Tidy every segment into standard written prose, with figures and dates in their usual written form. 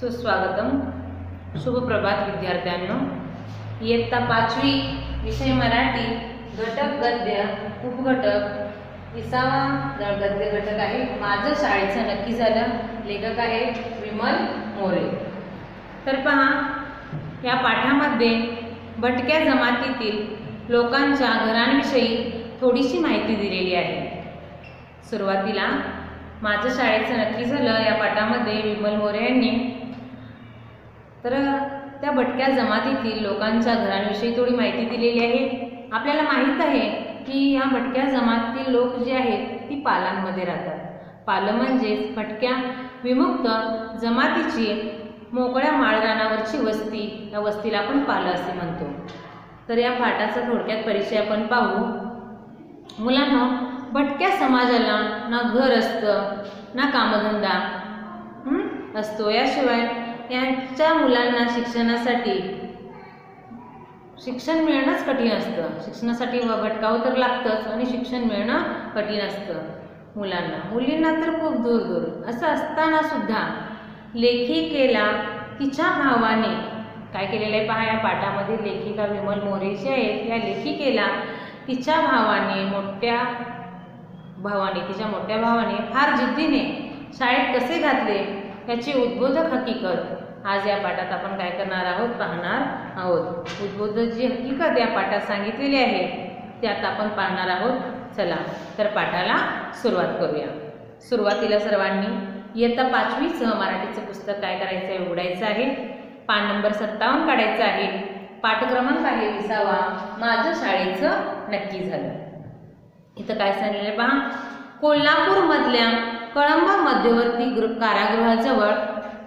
सुस्वागतम. शुभप्रभात विद्यार्थ्यांनो. इयत्ता 5वी विषय मराठी घटक गद्य उपघटक 20वा गद्य घटक आहे माझं शाळेचं नक्की झालं. लेखक आहे विमल मोरे. तर पहा, या पाठामध्ये भटक्या जमातीतील लोकांच्या घरांविषयी थोडीशी माहिती दिलेली आहे. सुरुवातीला माझं शाळेचं नक्की झालं या पाठामध्ये विमल मोरे यांनी तर त्या भटक्या जमातीतील लोकांच्या घरांविषयी थोडी माहिती दिलेली आहे. आपल्याला माहीत आहे की या भटक्या जमातीतील लोक जे आहेत ती पालांमध्ये राहतात. पालं म्हणजेच भटक्या विमुक्त जमातीची मोकळ्या माळरानावरची वस्ती. या वस्तीला आपण पालं असे म्हणतो. तर या पाठाचा थोडक्यात परिचय आपण पाहू. मुलांना भटक्या समाजाला ना घर असतं ना कामधंदा असतो. याशिवाय यांच्या मुलांना शिक्षण मिळणंच कठीण असतं. शिक्षणासाठी भटकावं तर लागतंच आणि शिक्षण मिळणं कठीण असतं मुलांना. मुलींना तर खूप दूर दूर. असं असताना सुद्धा लेखिकेला तिच्या भावाने काय केलेलं आहे पहा. या पाठामध्ये लेखिका विमल मोरे जी आहेत या लेखिकेला तिच्या मोठ्या भावाने फार जिद्दीने शाळेत कसे घातले याची उद्बोधक हकीकत आज या पाठात आपण काय करणार आहोत पाहणार आहोत. उद्बोधक जी हकीकत या पाठात सांगितलेली आहे ते आता आपण पाहणार आहोत. चला तर पाठाला सुरुवात करूया. सुरुवातीला सर्वांनी इयत्ता 5वी सह मराठीचं पुस्तक काय करायचं आहे उघडायचं आहे. पान नंबर 57 काढायचं आहे. पाठ क्रमांक आहे 20वा माझं शाळेचं नक्की झालं. इथं काय सांगितलेलं आहे पहा. कोल्हापूर मधल्या कळंबा मध्यवर्ती कारागृहाजवळ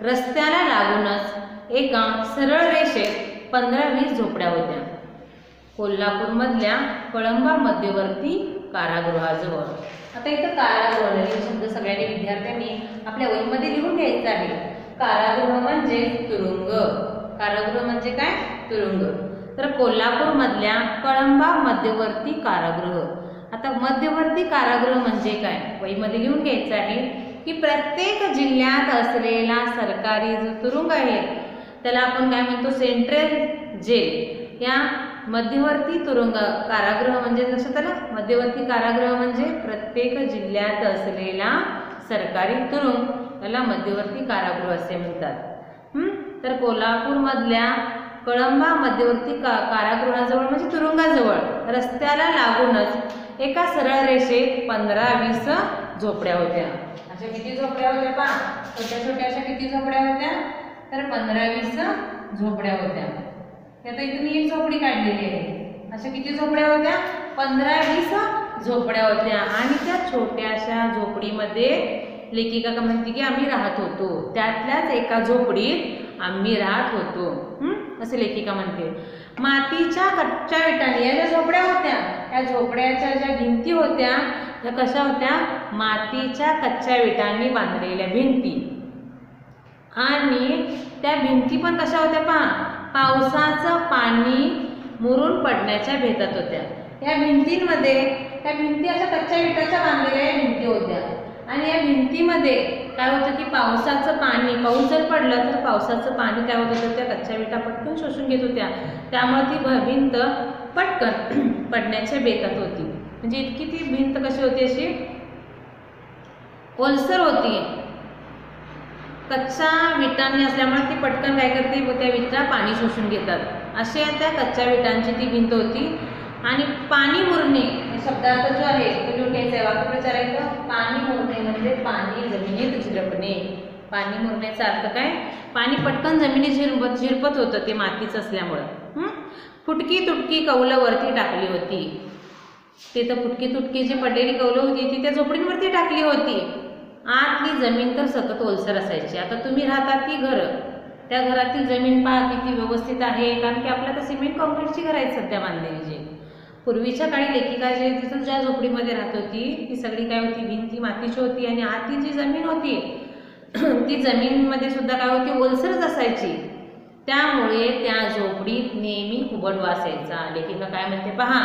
रस्त्याला लागूनच एका सरळ रेषेत 15-20 झोपड्या होत्या. कोल्हापूर मधल्या कळंबा मध्यवर्ती कारागृहाजवळ. आता इथं कारागृह हे शब्द सगळ्यांनी विद्यार्थ्यांनी आपल्या वहीमध्ये लिहून घ्यायचा आहे. कारागृह म्हणजे तुरुंग. कारागृह म्हणजे काय? तुरुंग. तर कोल्हापूर मधल्या कळंबा मध्यवर्ती कारागृह. आता मध्यवर्ती कारागृह म्हणजे काय वहीमध्ये लिहून घ्यायचं आहे की प्रत्येक जिल्ह्यात असलेला सरकारी जो तुरुंग आहे त्याला आपण काय म्हणतो सेंट्रल जेल. या मध्यवर्ती तुरुंग कारागृह म्हणजे लक्षात आलं. मध्यवर्ती कारागृह म्हणजे प्रत्येक जिल्ह्यात असलेला सरकारी तुरुंग त्याला मध्यवर्ती कारागृह असे म्हणतात. तर कोल्हापूर मधल्या कळंबा मध्यवर्ती कारागृहाजवळ म्हणजे तुरुंगाजवळ रस्त्याला लागूनच एका सरळ रेषेत 15-20 झोपड्या होत्या. अशा किती झोपड्या होत्या पहा. छोट्या छोट्या अशा किती झोपड्या होत्या तर 15-20 झोपड्या होत्या. आता इथे मी एक झोपडी काढलेली आहे. अशा किती झोपड्या होत्या 15-20 झोपड्या होत्या. आणि त्या छोट्याशा झोपडीमध्ये लेखिका का म्हणते की आम्ही राहत होतो. त्यातल्याच एका झोपडीत आम्ही राहत होतो असे लेखिका म्हणते. मातीच्या कच्च्या विटांनी या ज्या झोपड्या होत्या त्या झोपड्याच्या ज्या भिंती होत्या त्या कशा होत्या मातीच्या कच्च्या विटांनी बांधलेल्या भिंती. आणि त्या भिंती पण कशा होत्या पहा पावसाचं पाणी मुरून पडण्याच्या भेतात होत्या. या भिंतींमध्ये त्या भिंती अशा कच्च्या विटाच्या बांधलेल्या भिंती होत्या. आणि या भिंतीमध्ये काय होतं की पावसाचं पाणी पाऊस जर पडलं तर पावसाचं पाणी काय होत होतं त्या कच्च्या विटा पटकन शोषून घेत होत्या. त्यामुळे ती भिंत पटकन पडण्याच्या बेतात होती. म्हणजे इतकी ती भिंत कशी होती अशी ओलसर होती. कच्च्या विटांनी असल्यामुळे ती पटकन काय करते त्या विटा पाणी शोषून घेतात. अशी त्या कच्च्या विटांची ती भिंत होती. आणि पाणी मुरणे शब्दार्थ जो आहे तो लिहून घ्यायचा आहे. वाक्यप्रचार आहे तो. पाणी मुरणे म्हणजे पाणी जमिनीत झिरपणे. पाणी मुरण्याचा अर्थ काय पाणी पटकन जमिनीत झिरपत होतं ते मातीच असल्यामुळं. फुटकी तुटकी कौलं वरती टाकली होती. ते तर फुटकी तुटकी जी पडलेली कौलं होती ती त्या झोपडींवरती टाकली होती. आतली जमीन तर सतत ओलसर असायची. आता तुम्ही राहतात ती घरं त्या घरातील जमीन पहा किती व्यवस्थित आहे. कारण की आपल्या तर सिमेंट कॉन्क्रीटची घरं आहेत सध्या बांधलेली. जी पूर्वीच्या काळी लेखिका जे तिथं ज्या झोपडीमध्ये राहत होती ती सगळी काय होती भिंती मातीची होती. आणि आतली जी जमीन होती ती जमीनमध्ये सुद्धा काय होती ओलसरच असायची. त्यामुळे त्या झोपडीत नेहमी कुबट वास यायचा. लेखिका काय म्हणते पहा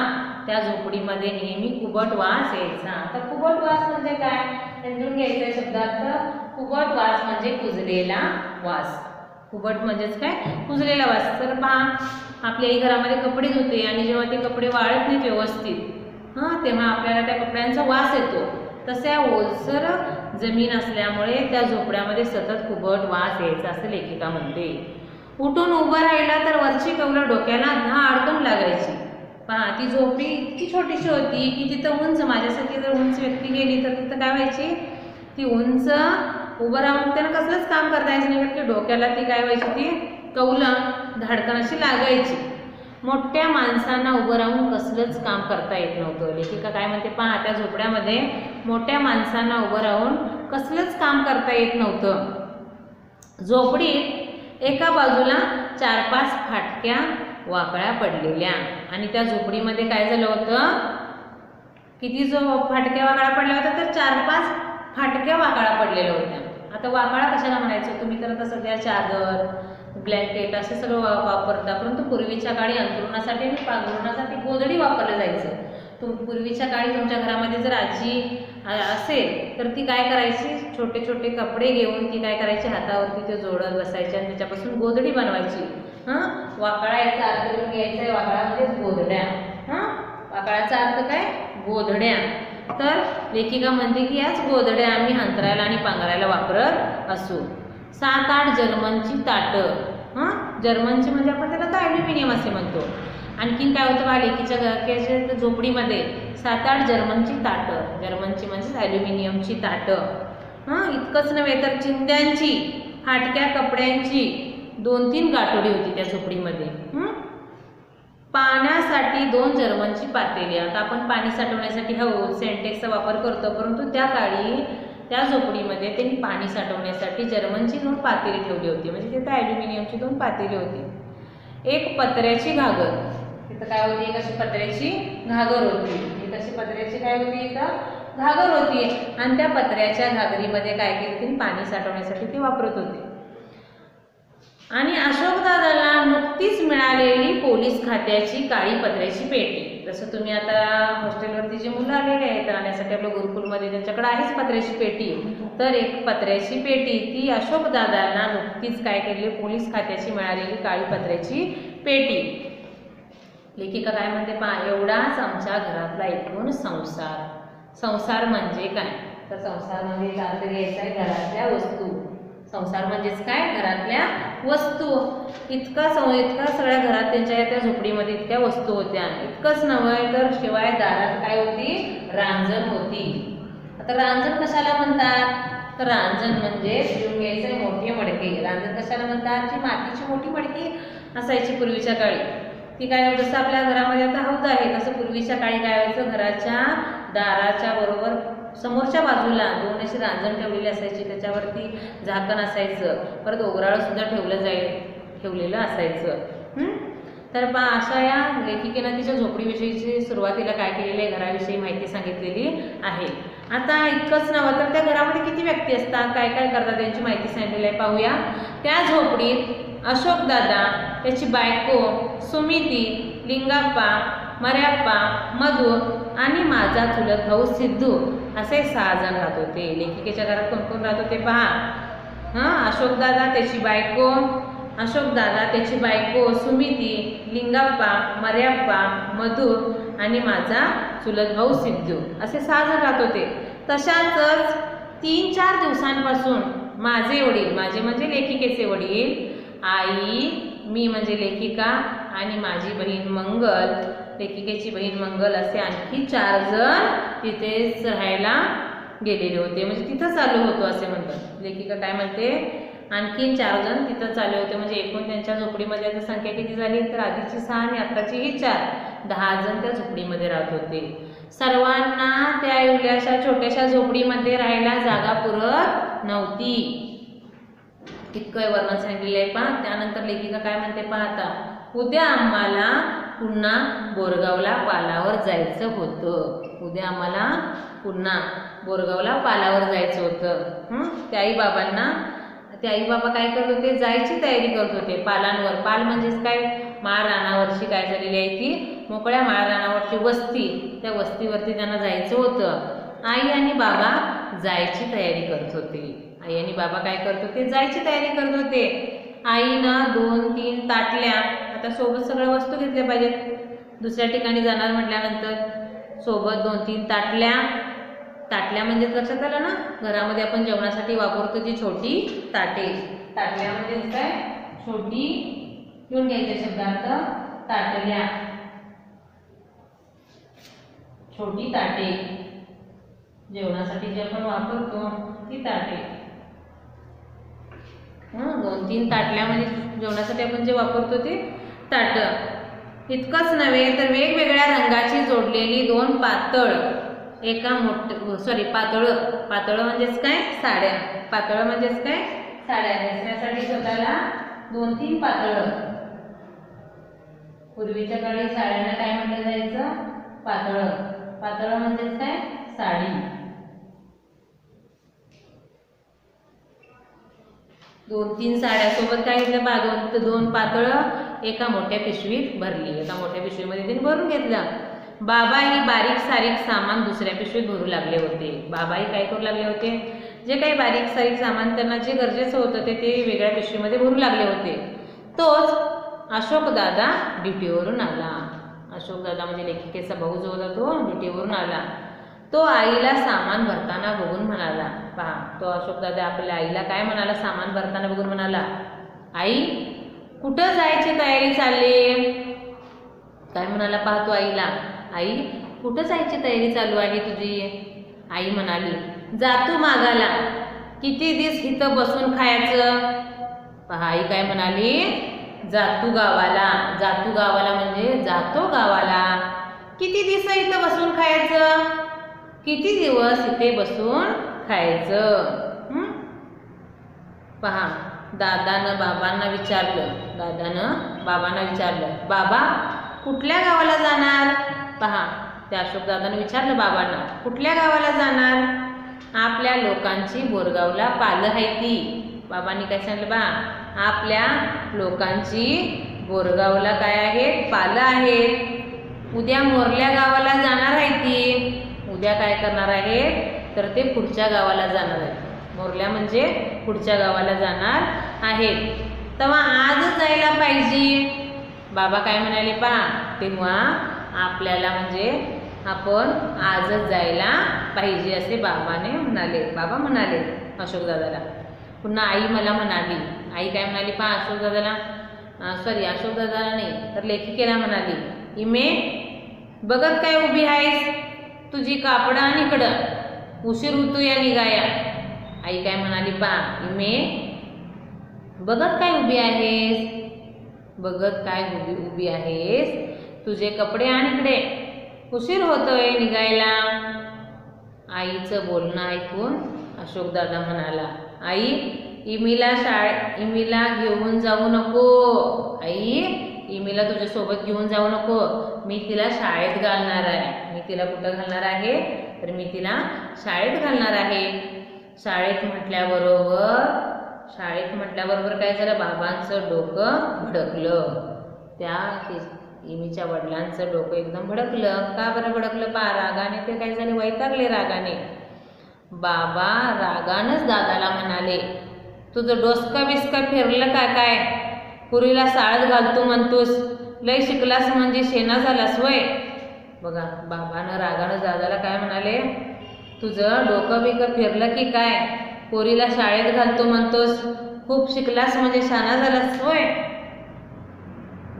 त्या झोपडीमध्ये नेहमी कुबट वास यायचा. तर कुबट वास म्हणजे काय समजून घ्यायचा शब्दार्थ. कुबट वास म्हणजे कुजलेला वास. कुबट म्हणजेच काय, कुजलेला वास. तर पहा आपल्याही घरामध्ये कपडे धुते आणि जेव्हा ते कपडे वाळत नाहीत व्यवस्थित तेव्हा आपल्याला त्या कपड्यांचा वास येतो. तसे ओलसर जमीन असल्यामुळे त्या झोपड्यामध्ये सतत कुबट वास यायचा असं लेखिका म्हणते. उठून उभं राहिला तर वरची कवलं डोक्याला धाडकन लागायची. पहा ती झोपडी इतकी छोटीशी होती की तिथं उंच, माझ्यासारखी जर उंच व्यक्ती गेली तर तिथं काय व्हायची, ती उंच उभं राहून त्यानं कसलंच काम करता यायचं नाही, की डोक्याला ती काय व्हायची, ती कवलं धाडकन अशी लागायची. मोठ्या माणसांना उभं राहून कसलंच काम करता येत नव्हतं. लेखिका काय म्हणते पहा, त्या झोपड्यामध्ये मोठ्या माणसांना उभं राहून कसलंच काम करता येत नव्हतं. झोपडीत एका बाजूला 4-5 फाटक्या वाकळ्या पडलेल्या आणि त्या झोपडीमध्ये काय झालं होतं, किती फाटक्या वाकळ्या पडल्या होत्या, तर 4-5 फाटक्या वाकळ्या पडलेल्या होत्या. आता वाकळा कशाला म्हणायचं, तुम्ही तर आता सध्या चादर, ब्लँकेट असे सगळं वापरता, परंतु पूर्वीच्या काळी अंथरुणासाठी आणि पांघरुणासाठी गोधडी वापरलं जायचं. पूर्वीच्या काळी तुमच्या घरामध्ये जर आजी असेल तर ती काय करायची, छोटे छोटे कपडे घेऊन ती काय करायची, हातावरती ते जोडत बसायची आणि त्याच्यापासून गोधडी बनवायची. वाकळा याचा अर्थ करून घ्यायचा आहे, वाकळा म्हणजे गोधड्या. वाकळाचा अर्थ काय, गोधड्या. तर लेखिका म्हणते की याच गोधड्या आम्ही अंतरायला आणि पांघरायला वापरत असू. 7-8 जर्मनची ताटं, जर्मनची म्हणजे आपण त्याला तर ॲल्युमिनियम असे म्हणतो. आणखीन काय होतं बा, लेखीच्या झोपडीमध्ये 7-8 जर्मनची ताटं, जर्मनची म्हणजे ॲल्युमिनियमची ताटं. इतकंच नव्हे तर चिंध्यांची, फाटक्या कपड्यांची 2-3 गाठोडी होती त्या झोपडीमध्ये. पाण्यासाठी 2 जर्मनची पातेली. आता आपण पाणी साठवण्यासाठी सेंटेक्सचा वापर करतो, परंतु त्या काळी त्या झोपडीमध्ये त्यांनी पाणी साठवण्यासाठी जर्मनची 2 पातेली ठेवली होती, म्हणजे तिथं ॲल्युमिनियमची 2 पातेली होती. एक पत्र्याची घागर, तिथं काय होती, एक अशी पत्र्याची घागर होती. एक अशी पत्र्याची काय होती, इथं घागर होती आणि त्या पत्र्याच्या घागरीमध्ये काय केलं, त्यांनी पाणी साठवण्यासाठी ते वापरत होते. आणि अशोकदादाला नुकतीच मिळालेली पोलीस खात्याची काळी पत्र्याची पेटी. जसं तुम्ही आता हॉस्टेलवरती जे मुलं आलेले आहेत राहण्यासाठी आपल्या गुरुकुलमध्ये, त्यांच्याकडे आहेच पत्र्याची पेटी. तर एक पत्र्याची पेटी, ती अशोकदादांना नुकतीच काय केली, पोलीस खात्याची मिळालेली काळी पत्र्याची पेटी. लेखिका काय म्हणते पहा, एवढाच आमच्या घरातला एकूण संसार. संसार म्हणजे काय, तर संसार म्हणजे अर्थ घ्यायचा आहे घरातल्या वस्तू. संसार म्हणजेच काय, घरातल्या वस्तू. इतका सगळ्या घरात त्यांच्या त्या झोपडीमध्ये इतक्या वस्तू होत्या. इतकंच नव्हे तर शिवाय दारात काय होती, रांजण होती. आता रांजण कशाला म्हणतात, तर रांजण म्हणजे घ्यायचे मोठे मडके. रांजण कशाला म्हणतात, जी मातीची मोठी मडकी असायची पूर्वीच्या काळी. ती काय, जसं आपल्या घरामध्ये आता हौद आहे तसं पूर्वीच्या काळी काय व्हायचं, घराच्या दाराच्या बरोबर समोरच्या बाजूला 2 अशी रांजण ठेवलेली असायची, त्याच्यावरती झाकण असायचं, परत ओगराळं सुद्धा ठेवलेलं असायचं. तर पहा अशा या लेखिकेनं तिच्या झोपडीविषयीची सुरुवातीला काय केलेली आहे, घराविषयी माहिती सांगितलेली आहे. आता इतकंच नव्हे तर त्या घरामध्ये किती व्यक्ती असतात, काय काय करतात, त्यांची माहिती सांगितलेली आहे. पाहूया. त्या झोपडीत अशोकदादा, त्याची बायको सुमिती, लिंगाप्पा, मर्याप्पा, मधू आणि माझा चुलत भाऊ सिद्धू असे 6 जण राहत होते. लेखिकेच्या घरात कोण कोण राहत होते पहा. अशोकदादा, त्याची बायको सुमिती, लिंगाप्पा, मर्याप्पा, मधू आणि माझा चुलत भाऊ सिद्धू असे 6 जण राहत होते. तशाच 3-4 दिवसांपासून माझे वडील, माझे म्हणजे लेखिकेचे वडील, आई, मी म्हणजे लेखिका आणि माझी बहीण मंगल, लेखिकेची बहीण मंगल असे आणखी 4 जण तिथेच राहायला गेलेले होते, म्हणजे तिथंच आलो होतो असे म्हणतात. लेखिका काय म्हणते, आणखीन 4 जण तिथंच आले होते, म्हणजे एकूण त्यांच्या झोपडीमध्ये आता संख्या किती झाली, तर आधीची 6 आणि आत्ताचीही 4, 10 जण त्या झोपडीमध्ये राहत होते. सर्वांना त्या एवढ्याशा छोट्याशा झोपडीमध्ये राहायला जागा पुरत नव्हती. इतकं वर्णन सांगितलेलं आहे पहा. त्यानंतर लेखिका काय म्हणते पहा, आता उद्या आम्हाला पुन्हा बोरगावला पालावर जायचं होतं. उद्या आम्हाला पुन्हा बोरगावला पालावर जायचं होतं. ते आई बाबा काय करत होते, जायची तयारी करत होते पालांवर. पाल म्हणजेच काय, माळ रानावरची काय झालेली आहे ती मोकळ्या माळ रानावरची वस्ती, त्या वस्तीवरती त्यांना जायचं होतं. आई आणि बाबा जायची तयारी करत होते. आई आणि बाबा काय करत होते, जायची तयारी करत होते. आईनं 2-3 ताटल्या, आता सोबत सगळ्या वस्तू घेतल्या पाहिजेत दुसऱ्या ठिकाणी जाणार म्हटल्यानंतर, सोबत 2-3 ताटल्या. ताटल्या म्हणजे लक्षात आलं ना, घरामध्ये आपण जेवणासाठी वापरतो ती छोटी ताटे. ताटल्या म्हणजे काय, छोटी, घेऊन घ्यायचे शब्दार्थ ताटल्या, छोटी ताटे, जेवणासाठी जे आपण वापरतो ती ताटे. 2-3 ताटल्या म्हणजे जेवणासाठी आपण जे वापरतो ते ताट. इतकंच नव्हे तर वेगवेगळ्या रंगाची जोडलेली 2 पातळ, एका पातळ म्हणजेच काय, साड्या. पातळ म्हणजेच काय, साड्या नेसण्यासाठी स्वतःला 2-3 पातळ. पूर्वीच्या काळी साड्यांना काय म्हटलं जायचं, पातळ. पातळ म्हणजेच काय, साडी. 2-3 साड्यासोबत काय घेतलं बा, 2 पातळ एका मोठ्या पिशवीत भरली. एका मोठ्या पिशवीमध्ये तिने भरून घेतलं. बाबाही बारीक सारीक सामान दुसऱ्या पिशवीत भरू लागले होते. बाबाही काय करू लागले होते, जे काही बारीक सारीक सामान त्यांना जे गरजेचं होतं ते वेगळ्या पिशवीमध्ये भरू लागले होते. तोच अशोक दादा ड्युटीवरून आला. अशोक दादा म्हणजे लेखिकेचा भाऊ जो होता तो ड्युटीवरून आला. तो आईला सामान भरताना बघून म्हणाला, पहा तो अशोक दादा आपल्या आईला काय म्हणाला, सामान भरताना बघून म्हणाला, आई कुठं जायची तयारी चालली. काय म्हणाला पाहतो आईला, आई कुठं जायची तयारी चालू आहे तुझी. आई म्हणाली, जातो मागाला, किती दिवस इथं बसून खायचं. पहा आई काय म्हणाली, जातो गावाला. जातो गावाला म्हणजे जातो गावाला, किती दिवस इथं बसून खायचं, किती दिवस इथे बसून खायचं. पहा दादानं बाबांना विचारलं, बाबा कुठल्या गावाला जाणार. पहा त्या अशोक दादानं विचारलं बाबांना, कुठल्या गावाला जाणार. आपल्या लोकांची बोरगावला पालं आहे ती. बाबांनी काय सांगितलं बा, आपल्या लोकांची बोरगावला काय आहेत, पालं आहेत. उद्या मोरल्या गावाला जाणार आहे ती. उद्या काय करणार आहे, तर ते पुढच्या गावाला जाणार आहे. मोरल्या म्हणजे पुढच्या गावाला जाणार आहेत. तेव्हा आजच जायला पाहिजे. बाबा काय म्हणाले पहा, तेव्हा आपल्याला म्हणजे आपण आजच जायला पाहिजे असे बाबा म्हणाले अशोक दादाला. पुन्हा आई मला म्हणाली, आई काय म्हणाली पहा अशोक दादाला नाही तर लेखिकेला म्हणाली, इमे बघत काय उभी आहेस, तुझी कापडं आणि इकडं, उशीर होतो या निघाया. आई काय म्हणाली पहा, इमे बघत काय उभी आहेस, तुझे कपडे आणि इकडे, उशीर होतोय निघायला. आईचं बोलणं ऐकून अशोक दादा म्हणाला, आई इमीला घेऊन जाऊ नको. आई इमीला तुझ्या सोबत घेऊन जाऊ नको, मी तिला शाळेत घालणार आहे. मी तिला कुठं घालणार आहे, तर मी तिला शाळेत घालणार आहे. शाळेत म्हटल्याबरोबर काय झालं, बाबांचं डोकं भडकलं. त्या इमीच्या वडिलांचं डोकं एकदम भडकलं. का बरं भडकलं पहा, रागाने ते काय झाले, वैतागले रागाने. बाबा रागानच दादाला म्हणाले, तुझं डोसका बिस्का फिरलं का काय, पुरीला शाळेत घालतो म्हणतोस, लय शिकलास म्हणजे शेणा झालास वय. बघा बाबानं रागानं दादाला काय म्हणाले, तुझं डोकं बिकं फिरलं की काय, पोरीला शाळेत घालतो म्हणतोस, खूप शिकलास म्हणजे शाणा झालास वय.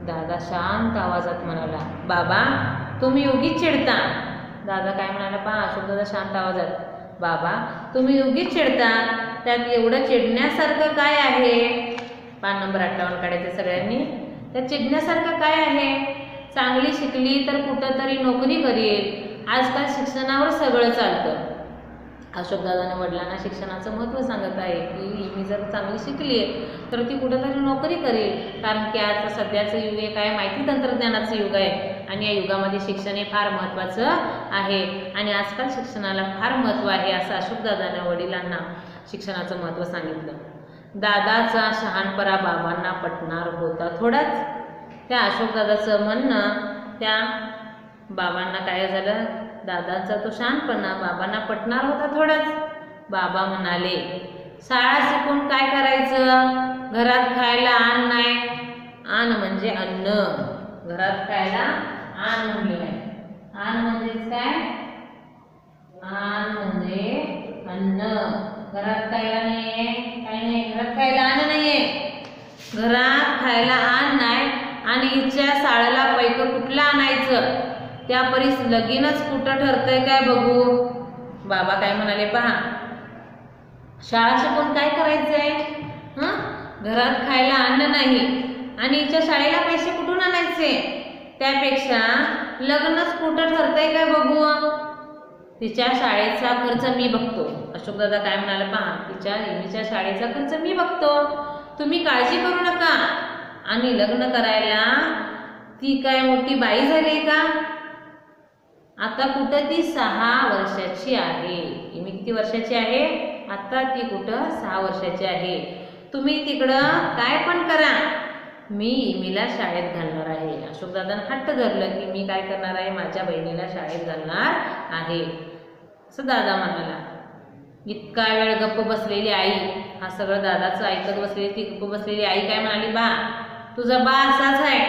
दादा शांत आवाजात म्हणाला, बाबा तुम्ही उगीच चिडता. दादा काय म्हणाला पहा अशोक दादा शांत आवाजात, बाबा तुम्ही उगीच चिडता, त्यात एवढं चिडण्यासारखं काय आहे. पान नंबर 58 काढायचं सगळ्यांनी. त्यात चिडण्यासारखं काय आहे, चांगली शिकली तर कुठं तरी नोकरी करेल. आजकाल शिक्षणावर सगळं चालतं. अशोक दादाने वडिलांना शिक्षणाचं महत्त्व सांगत आहे की मी जर चांगली शिकली आहे तर ती कुठंतरी नोकरी करेल. कारण की आज सध्याचं युग हे काय, माहिती तंत्रज्ञानाचं युग आहे आणि या युगामध्ये शिक्षण हे फार महत्त्वाचं आहे आणि आजकाल शिक्षणाला फार महत्त्व आहे असं अशोक दादाने वडिलांना शिक्षणाचं महत्त्व सांगितलं. दादाचा शहाणपणा बाबांना पटणार होता थोडाच. त्या अशोक दादाचं म्हणणं त्या बाबांना काय झालं, दादाचा तो शहाणपणा बाबांना पटणार होता थोडाच. बाबा म्हणाले, शाळा शिकून काय करायचं, घरात खायला अन्न नाही. अन्न म्हणजे अन्न. घरात खायला अन्न म्हणलेलं आहे. अन्न म्हणजेच काय? अन्न म्हणजे अन्न. घरात खायला नाहीये, काय नाही, घरात खायला अन्न नाहीये. घरात खायला अन्न नाही आणि हिच्या शाळेला पैक कुठलं आणायचं? त्या परीस लगीनच कुठं ठरतंय काय बघू. बाबा काय म्हणाले पहा, शाळा शिकून काय करायचंय? घरात खायला अन्न नाही आणि हिच्या शाळेला पैसे कुठून आणायचे? त्यापेक्षा लग्नच कुठं ठरतंय काय बघू. तिच्या शाळेचा खर्च मी बघतो. अशोक दादा काय म्हणाले पहा, हिच्या शाळेचा खर्च मी बघतो, तुम्ही काळजी करू नका. आणि लग्न करायला ती काय मोठी बाई झाली का? आता कुठं ती 6 वर्षाची आहे. मी किती वर्षाची आहे? आता ती कुठं 6 वर्षाची आहे. तुम्ही तिकडं काय पण करा, मी इमीला शाळेत घालणार आहे. अशोक दादांना हट्ट धरलं की मी काय करणार आहे, माझ्या बहिणीला शाळेत घालणार आहे असं दादा म्हणाला. इतका वेळ गप्प बसलेली आई, हा सगळं दादाचं ऐकत बसलेली ती गप्प बसलेली आई काय म्हणाली, बा तुझा बा असाच आहे,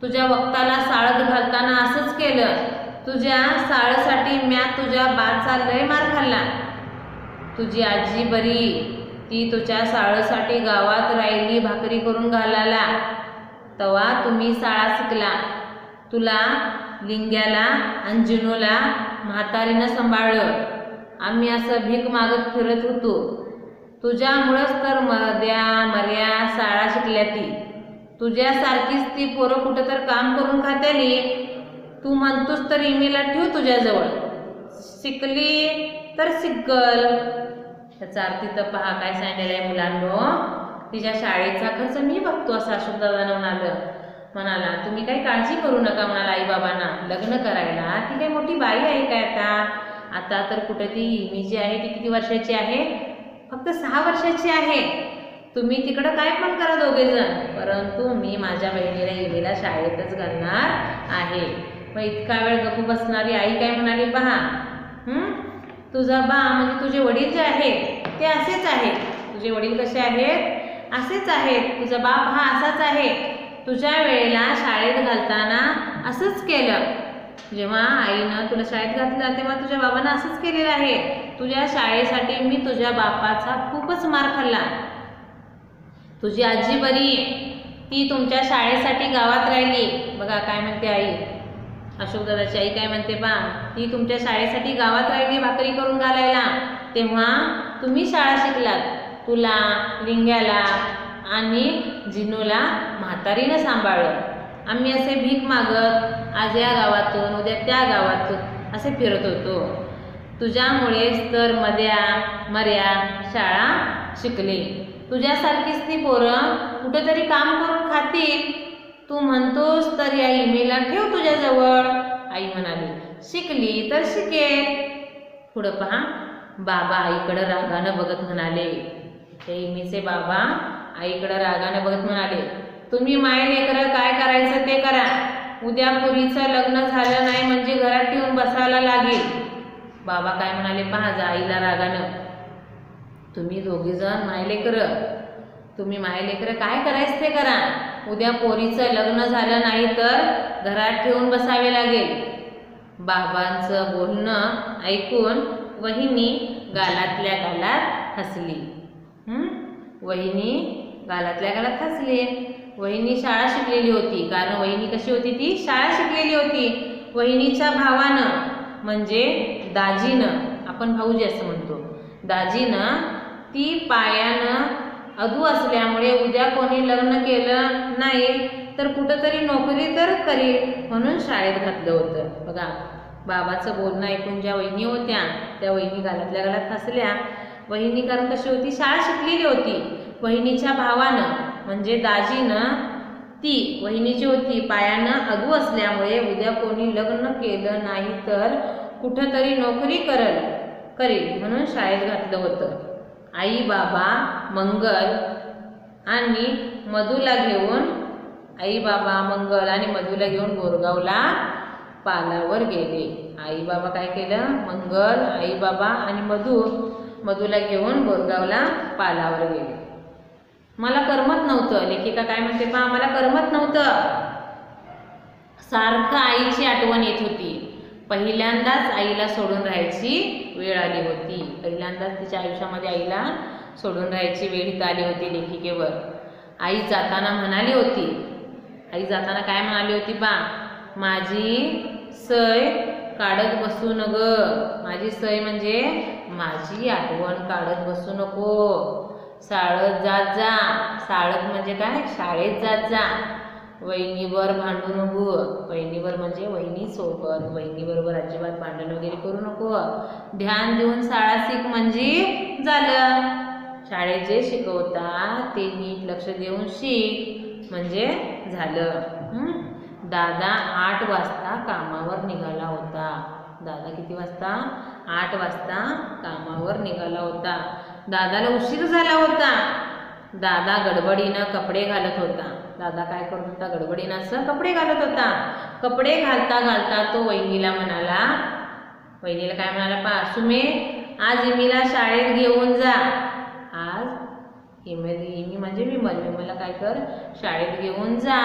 तुझ्या वक्ताला साळत घालताना असंच केलं. तुझ्या साळसाठी म्या तुझ्या बाचा लय मार खाल्ला. तुझी आजी बरी, ती तुझ्या साळसाठी गावात राहिली भाकरी करून घालायला. तवा तुम्ही शाळा शिकला. तुला लिंग्याला आणि जिनूला म्हातारीनं सांभाळलं. आम्ही असं भीक मागत फिरत होतो. तुझ्यामुळंच तर मर्या शाळा शिकल्या. ती तुझ्यासारखीच ती पोरं कुठं तर काम करून खात्याली. तू म्हणतोस तर इमीला ठेव तुझ्याजवळ, शिकली तर शिकल. त्याचा अर्थ तर पहा काय सांगितलेलं आहे मुलांनो, तिच्या शाळेचा खर्च मी बघतो असं अशोक दादानं म्हणाला. तुम्ही काही काळजी करू नका म्हणाला आई बाबांना. लग्न करायला ती काही मोठी बाई आहे काय? आता तर कुठं ती इमी जी आहे ती किती वर्षाची आहे? फक्त 6 वर्षाची आहे. तुम्ही तिकडं काय पण करा दोघेजण, परंतु मी माझ्या बहिणीला इमीला शाळेतच घालणार आहे. मग इतका वेळ गप्प बसणारी आई काय म्हणाली पहा, तुझा बा म्हणजे तुझे वडील जे आहेत ते असेच आहेत. तुझे वडील कसे आहेत? असेच आहेत. तुझा बाप हा असाच आहे. तुझ्या वेळेला शाळेत घालताना असंच केलं. जेव्हा आईनं तुला शाळेत घातलं तेव्हा तुझ्या बाबांना असंच केलेलं आहे. तुझ्या शाळेसाठी मी तुझ्या बापाचा खूपच मार खाल्ला. तुझी आजी बरी, ती तुमच्या शाळेसाठी गावात राहिली. बघा काय म्हणते आई, अशोक दादाची आई काय म्हणते पहा, ती तुमच्या शाळेसाठी गावात राहिली भाकरी करून घालायला. तेव्हा तुम्ही शाळा शिकलात. तुला लिंग्याला आणि जिनूला म्हातारीनं सांभाळलं. आम्ही असे भीक मागत आज या गावातून उद्या त्या गावातून असे फिरत होतो. तुझ्यामुळेच तर मर्या शाळा शिकले. तुझ्यासारखीच ती पोरं कुठेतरी काम करून खातील. तू म्हणतोस तर या इमीला ठेव तुझ्याजवळ. आई म्हणाली, शिकली तर शिकेल. पुढं पहा, बाबा आईकडं रागानं बघत म्हणाले. ते इमीचे बाबा आईकडं रागानं बघत म्हणाले, तुम्ही माय लेकरं काय करायचं ते करा. उद्या पुरीचं लग्न झालं नाही म्हणजे घरात ठेवून बसायला लागेल. बाबा काय म्हणाले पहा आईला रागानं, तुम्ही दोघेजण मायलेकरं, तुम्ही मायलेकरं काय करायचं ते करा. उद्या पोरीचं लग्न झालं नाही तर घरात ठेवून बसावे लागेल. बाबांचं बोलणं ऐकून वहिनी गालातल्या गालात हसली. वहिनी गालातल्या गालात हसली. वहिनी शाळा शिकलेली होती. कारण वहिनी कशी होती? ती शाळा शिकलेली होती. वहिनीच्या भावानं म्हणजे दाजीनं, आपण भाऊजी असं म्हणतो, दाजीनं ती पायानं अधू असल्यामुळे उद्या कोणी लग्न केलं नाही तर कुठंतरी नोकरी तर करील म्हणून शाळेत घातलं होतं. बघा बाबाचं बोलणं ऐकून ज्या वहिनी होत्या त्या वहिनी गालातल्या गालात हसल्या. वहिनी कारण कशी होती? शाळा शिकलेली होती. वहिनीच्या भावानं म्हणजे दाजीनं ती वहिनीची होती पायानं अधू असल्यामुळे उद्या कोणी लग्न केलं नाही तर कुठंतरी नोकरी करेल म्हणून शाळेत घातलं होतं. आई बाबा मंगल आणि मधूला घेऊन बोरगावला पालावर गेले. आई बाबा काय केलं? मंगल, आई बाबा आणि मधूला घेऊन बोरगावला पालावर गेले. मला नव्हतं. लेखिका काय म्हणते पहा, मला करमत नव्हतं. सारखं आईची आठवण येत होती. पहिल्यांदाच आईला सोडून राहायची वेळ आली होती. पहिल्यांदाच तिच्या आयुष्यामध्ये आईला सोडून राहायची वेळ इथं आली होती लेखिकेवर. आई जाताना म्हणाली होती, आई जाताना काय म्हणाली होती बा, माझी सय काढत बसू न ग. माझी सय म्हणजे माझी आठवण काढत बसू नको. शाळेत जात जा. शाळेत म्हणजे काय, शाळेत जात जा. वहिनीवर भांडू नको. वहिनीवर म्हणजे वहिनी सोबत, वहिनीबरोबर अजिबात भांडण वगैरे करू नको. ध्यान देऊन शाळा शिक म्हणजे झालं. शाळेत जे शिकवतात ते नीट लक्ष देऊन शिक म्हणजे झालं. दादा 8 वाजता कामावर निघाला होता. दादा किती वाजता? 8 वाजता कामावर निघाला होता. दादाला उशीर झाला होता. दादा गडबडीनं कपडे घालत होता. दादा काय करत होता? गडबडीनं असं कपडे घालत होता. कपडे घालता घालता तो वहिनीला म्हणाला, वहिनीला काय म्हणाला पहा, सुमे आज इमीला शाळेत घेऊन जा. आज इमी म्हणजे विमला काय कर, शाळेत घेऊन जा.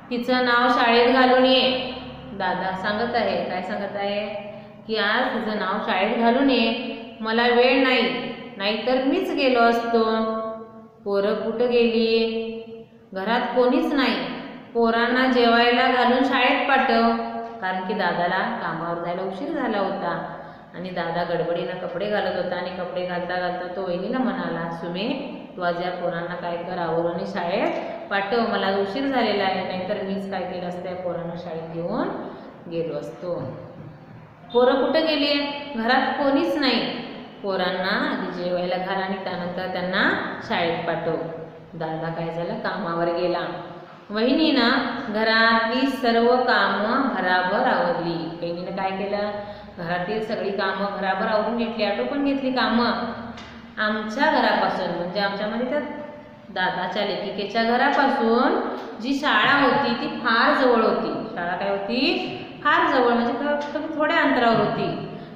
तिचं नाव शाळेत घालून ये. दादा सांगत आहे, काय सांगत आहे की आज तिचं नाव शाळेत घालून ये. मला वेळ नाही, नाहीतर मीच गेलो असतो. पोरं कुठं गेली? घरात कोणीच नाही. पोरांना जेवायला घालून शाळेत पाठव. कारण की दादाला कामावर जायला उशीर झाला होता आणि दादा गडबडीनं कपडे घालत होता आणि कपडे घालता घालता तो वहिनीला म्हणाला, सुमे तू आज या पोरांना काय कर, आवरून शाळेत पाठव. मला उशीर झालेला आहे, नाहीतर मीच काय केलं असतं, या पोरांना शाळेत घेऊन गेलो असतो. पोरं कुठं गेली? घरात कोणीच नाही. पोरांना आधी जेवायला घाल आणि त्यानंतर त्यांना शाळेत पाठव. दादा काय झालं, कामावर गेला. वहिनीनं घरातली सर्व कामं भराभर आवरली. वहिनीनं काय केलं, घरातील सगळी कामं भराभर आवरून घेतली, आटोपून घेतली कामं. आमच्या घरापासून म्हणजे आमच्यामध्ये त्या दादाच्या लेखिकेच्या घरापासून जी शाळा होती ती फार जवळ होती. शाळा काय होती? फार जवळ म्हणजे थोड्या अंतरावर होती.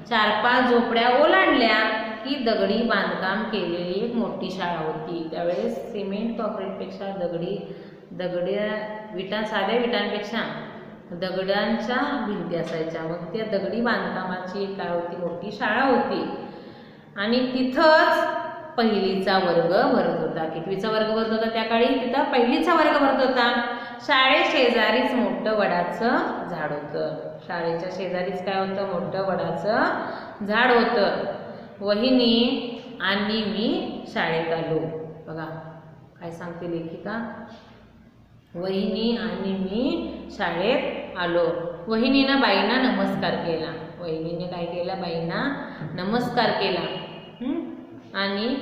4-5 झोपड्या ओलांडल्या की दगडी बांधकाम केलेली एक मोठी शाळा होती. त्यावेळेस सिमेंट कॉन्क्रीटपेक्षा साध्या विटांपेक्षा दगडांच्या भिंती असायच्या. मग त्या दगडी बांधकामाची काय होती, मोठी शाळा होती. आणि तिथंच पहिलीचा वर्ग भरत होता. कितवीचा वर्ग भरत होता त्या काळी? तिथं पहिलीचा वर्ग भरत होता. शाळेशेजारीच मोठं वडाचं झाड होतं. शाळेच्या शेजारीच काय होतं? मोठं वडाचं झाड होतं. वहिनी आणि मी शाळेत आलो. बघा काय सांगते लेखिका, वहिनी आणि मी शाळेत आलो. वहिनीनं बाईंना नमस्कार केला. वहिनीने काय केलं? बाईंना नमस्कार केला. आणि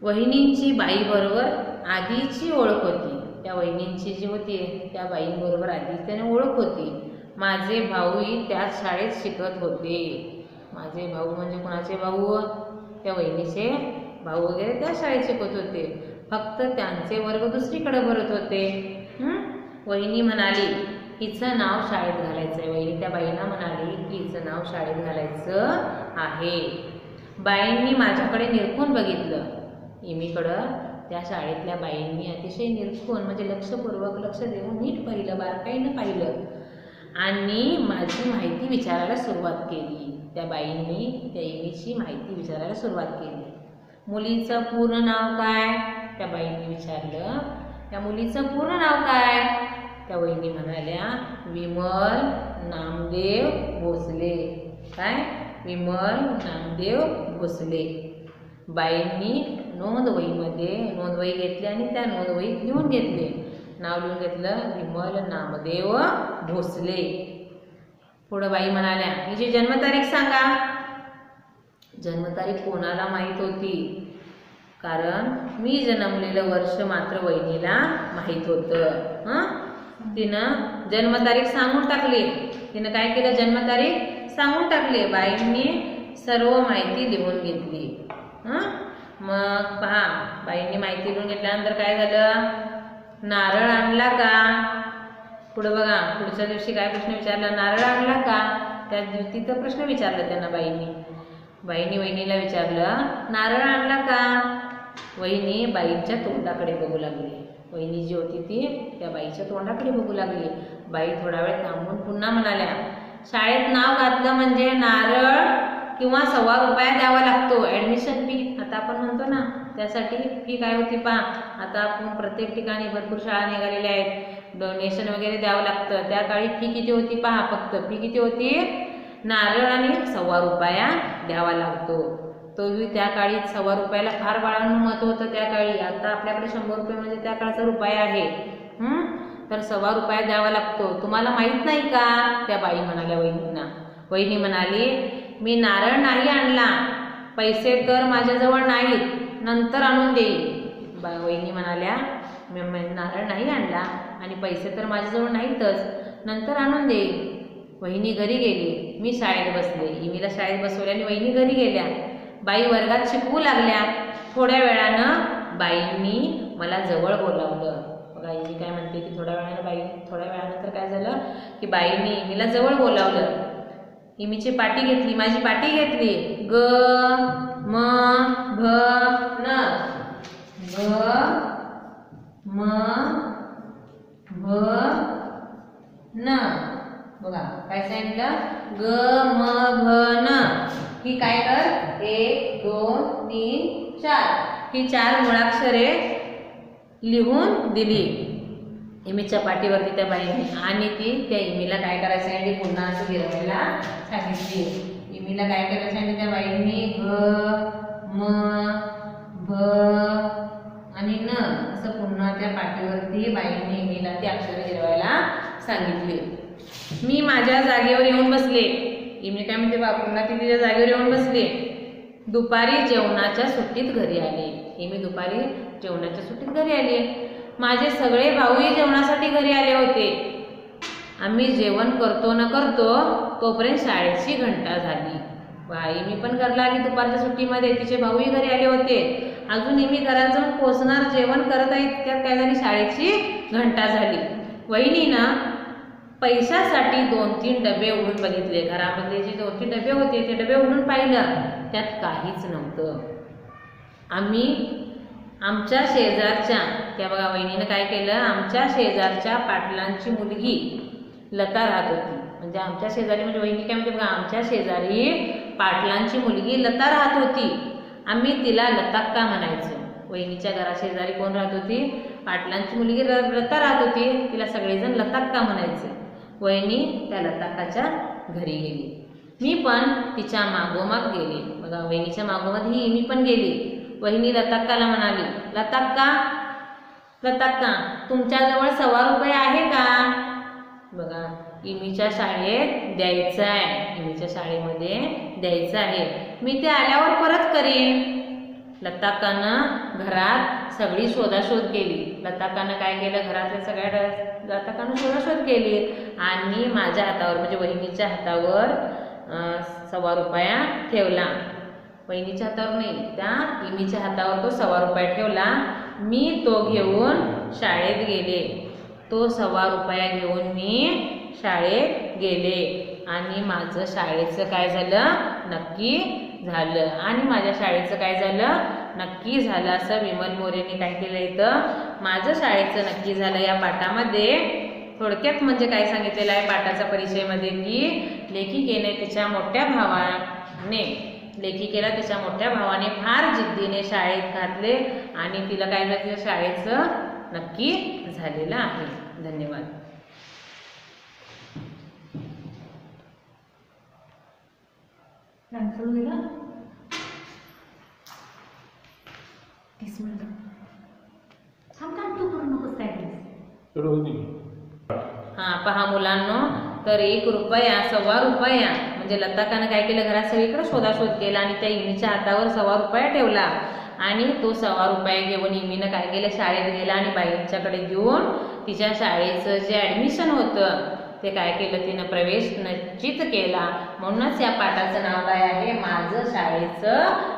वहिनींची बाईबरोबर आधीची ओळख होती. त्या वहिनींची जी होती त्या बाईंबरोबर आधीच त्याने ओळख होती. माझे भाऊही त्याच शाळेत शिकत होते. माझे भाऊ म्हणजे कोणाचे भाऊ? त्या वहिनीचे भाऊ वगैरे त्या शाळेत शिकत होते. फक्त त्यांचे वर्ग दुसरीकडे भरत होते. वहिनी म्हणाली हिचं नाव शाळेत घालायचं आहे. वहिनी त्या बाईंना म्हणाली की हिचं नाव शाळेत घालायचं आहे. बाईंनी माझ्याकडे निरखून बघितलं. इमीकडं त्या शाळेतल्या बाईंनी अतिशय निरखून म्हणजे लक्षपूर्वक लक्ष देऊन नीट पाहिलं, बारकाईनं पाहिलं आणि माझी माहिती विचारायला सुरुवात केली. त्या बाईंनी त्या इमीची माहिती विचारायला सुरुवात केली. मुलीचं पूर्ण नाव काय? त्या बाईंनी विचारलं. त्या मुलीचं पूर्ण नाव काय? त्या वहिनी म्हणाल्या विमल नामदेव भोसले. काय? विमल नामदेव भोसले. बाईंनी नोंदवहीमध्ये नोंदवही घेतली आणि त्या नोंदवहीत लिहून घेतले. नाव लिहून घेतलं विमल नामदेव भोसले. पुढं बाई म्हणाल्या हिची जन्मतारीख सांगा. जन्मतारीख कोणाला माहीत होती? कारण मी जन्मलेलं वर्ष मात्र वहिनीला माहीत होतं. तिनं जन्मतारीख सांगून टाकली. तिनं काय केलं? जन्मतारीख सांगून टाकली. बाईंनी सर्व माहिती लिहून घेतली. मग पहा बाईंनी माहिती लिहून घेतल्यानंतर काय झालं? नारळ आणला का? पुढं बघा पुढच्या दिवशी काय प्रश्न विचारला? नारळ आणला का? त्या तिथं प्रश्न विचारला त्यांना बाईंनी. बाईंनी वहिनीला विचारलं नारळ आणला का? वहिनी बाईंच्या तोंडाकडे बघू लागली. वहिनी जी होती ती त्या बाईच्या तोंडाकडे बघू लागली. बाई थोडा वेळ थांबून पुन्हा म्हणाल्या, शाळेत नाव घातलं म्हणजे नारळ किंवा ₹1.25 द्यावा लागतो ॲडमिशन फी. आता आपण म्हणतो ना त्यासाठी फी काय होती पहा. आता आपण प्रत्येक ठिकाणी भरपूर शाळा निघालेल्या आहेत, डोनेशन वगैरे द्यावं लागतं. त्या काळी फी किती होती पहा. फक्त फी किती होती, नारळ आणि ₹1.25 द्यावा लागतो. तोही त्या काळी ₹1.25ला फार बाळांना महत्व होतं त्या काळी. आता आपल्याकडे ₹100 म्हणजे त्या काळचा रुपया आहे. तर ₹1.25 द्यावा लागतो. तुम्हाला माहीत नाही का, त्या बाई म्हणाल्या वहिनींना. वहिनी म्हणाली, मी नारळ नाही आणला, पैसे तर माझ्याजवळ नाहीत, नंतर आणून देईल. वहिनी म्हणाल्या, मी नारळ नाही आणला आणि पैसे तर माझ्याजवळ नाहीतच, नंतर आणून देईल. वहिनी घरी गेली. मी शाळेत बसले. इमीला शाळेत बसवले आणि वहिनी घरी गेल्या. बाई वर्गात शिकवू लागल्या. थोड्या वेळानं बाईंनी मला जवळ बोलावलं. बघा इमी काय म्हणते की थोड्या वेळानंतर काय झालं की बाईंनी इमीला जवळ बोलावलं. इमीची पाटी घेतली, माझी पाटी घेतली. ग म भ न, ग म भ न. बघा काय सांगितलं, ग म भ न. ही काय कर, 1 2 3 4 ही 4 मुळाक्षरे लिहून दिली इमीच्या पाटीवरती त्या बाईने. आणि ती त्या इमीला काय करायचं सांगितली, पुन्हा असं गिरवायला सांगितली. इमीला काय करायचं सांगितलं त्या बाईंनी, ग म भ आणि न असं पुन्हा त्या पाटीवरती बाईंनी इमीला ती अक्षरे गिरवायला सांगितली. मी माझ्या जागेवर येऊन बसले. इमी काय म्हणते बा, पुन्हा ती तिच्या जागेवर येऊन बसली. दुपारी जेवणाच्या सुट्टीत घरी आले. इमी दुपारी जेवणाच्या सुट्टीत घरी आली. माझे सगळे भाऊही जेवणासाठी घरी आले होते. आम्ही जेवण करतो न करतो तोपर्यंत शाळेची घंटा झाली. इमी पण घरला आली दुपारच्या सुट्टीमध्ये. तिचे भाऊही घरी आले होते. अजून इमी घरात जाऊन पोचणार, जेवण करत आहे, त्यात काय झाली, शाळेची घंटा झाली. वहिनीनं पैशासाठी 2-3 डबे उघडून बघितले. घरामध्ये जे 2-3 डबे होते ते डबे उघडून पाहिलं, त्यात काहीच नव्हतं. आमच्या शेजारच्या, त्या बघा वहिनीनं काय केलं, आमच्या शेजारच्या पाटलांची मुलगी लता राहत होती. म्हणजे आमच्या शेजारी म्हणजे वहिनी काय म्हणते बघा, आमच्या शेजारी पाटलांची मुलगी लता राहत होती. आम्ही तिला लताक्का म्हणायचो. वहिनीच्या घराशेजारी कोण राहत होती, पाटलांची मुलगी लता राहत होती. तिला सगळेजण लताक्का म्हणायचे. वहिनी त्या लताक्काच्या घरी गेली. मी पण तिच्या मागोमाग गेले. बघा वहिनीच्या मागोमाग मी पण गेली. वहिनी लताक्काला म्हणाली, लताक्का तुमच्याजवळ ₹1.25 आहे का. बघा इमीच्या शाळेत द्यायचं आहे, इमीच्या शाळेमध्ये द्यायचं आहे, मी ते आल्यावर परत करीन. लताक्कानं घरात सगळी शोधाशोध केली. लताक्कानं काय केलं, घरातल्या सगळ्या लताक्कानं शोधाशोध केली आणि माझ्या हातावर म्हणजे वहिनीच्या हातावर ₹1.25 ठेवला. वहिनीच्या हातावर नाही, त्या इमीच्या हातावर तो ₹1.25 ठेवला. मी तो घेऊन शाळेत गेले. तो ₹1.25 घेऊन मी शाळेत गेले आणि माझं शाळेचं काय झालं, नक्की झालं. आणि माझ्या शाळेचं काय झालं, नक्की झालं. असं विमल मोरेने काय केलं इथं, माझं शाळेचं नक्की झालं या पाठामध्ये थोडक्यात म्हणजे काय सांगितलेलं आहे पाठाचा परिचयमध्ये की लेखिकेला तिच्या मोठ्या भावाने फार जिद्दीने शाळेत घातले आणि तिला काय झालं, तिच्या शाळेचं नक्की झालेलं आहे. धन्यवाद. पहा मुलांनो, तर ₹1, ₹1.25 म्हणजे लताक्कानं काय केलं, घरात सगळीकडे शोधाशोध केला आणि त्या इमीच्या हातावर ₹1.25 ठेवला आणि तो ₹1.25 घेऊन इमीनं काय केलं, शाळेत गेला आणि बाईंच्याकडे देऊन तिच्या शाळेचं जे ॲडमिशन होतं ते काय केलं, तिनं प्रवेश निश्चित केला. म्हणूनच या पाठाचं नाव काय आहे, माझं शाळेचं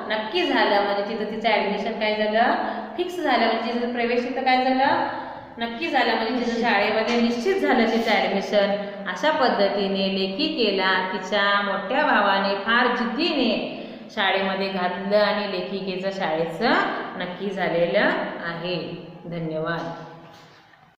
नक्की झालं. म्हणजे तिथं तिचं ॲडमिशन काय झालं, फिक्स झालं. म्हणजे तिचं प्रवेश तिथं काय झालं, नक्की झालं. म्हणजे तिचं शाळेमध्ये निश्चित झालं तिचं ॲडमिशन. अशा पद्धतीने लेखिकेला तिच्या मोठ्या भावाने फार जिद्दीने शाळेमध्ये घातलं आणि लेखिकेचं शाळेचं नक्की झालेलं आहे. धन्यवाद.